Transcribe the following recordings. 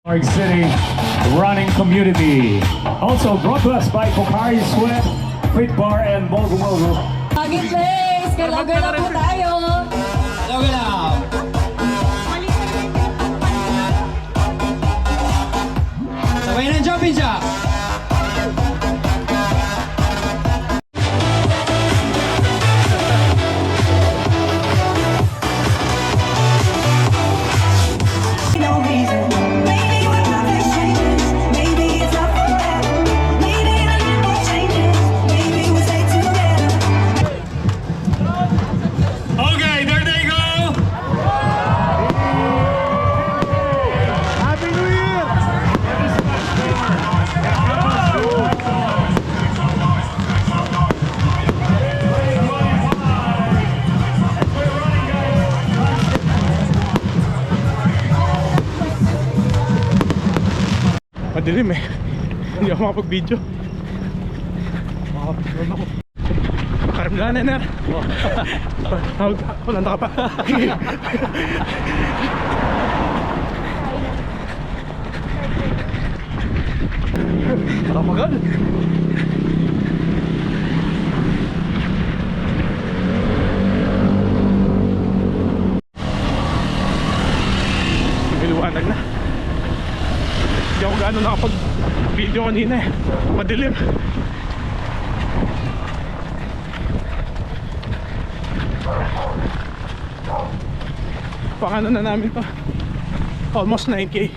York City running community. Also brought to us by Pocari Sweat, Fit Bar, and Mogu Mogu. Bagay place! Gala-gala po tayo! Gala-gala! Sabay ng jumping jack! No reason. Maybe when nothing changes, maybe it's not forever. Maybe the number changes, maybe we'll stay together. Okay, there they go! Happy New Year! Madilim eh. Hindi ako makapag-video. Makapag-film ako. Karamdahan na, Ner. Nanda ka pa. Nakapagal. Miliwanag na. Hindi ako gaano nakapag-video kanina eh. Madilim. Pangano na namin to. Almost 9K.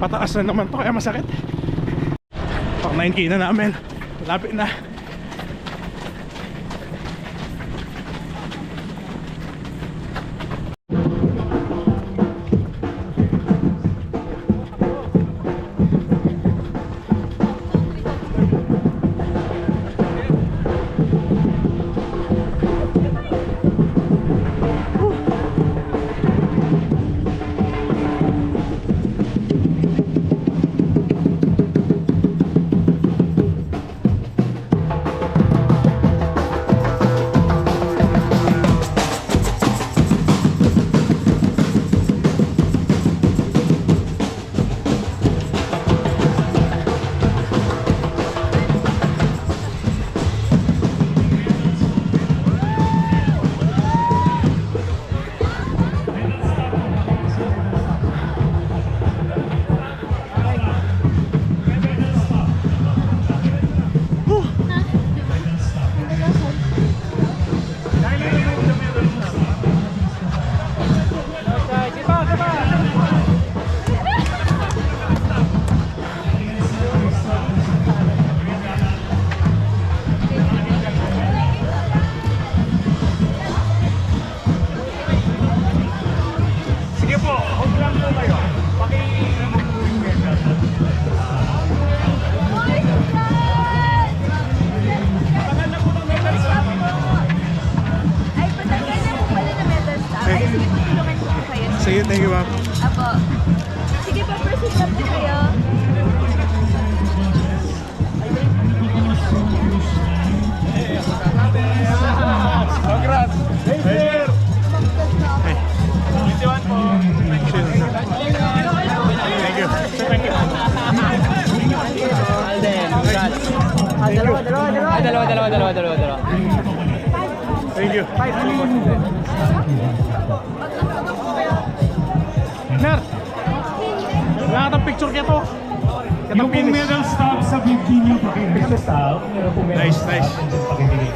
Pataas na naman to kaya masakit. Pang 9K na namin. Malapit na. Sige, thank you, ma'am. Apo. Sige po, proceed na po kayo. Congrats! Thank you! 21 po. Thank you. Thank you. Thank you. Alden, congrats! Dalawa. Thank you. Ner! Nakatang picture kaya to. Yung pong medal stop sa 15 yung pakibigay sa style. Meron pong medal Nice, stop. nice. Pakibigay.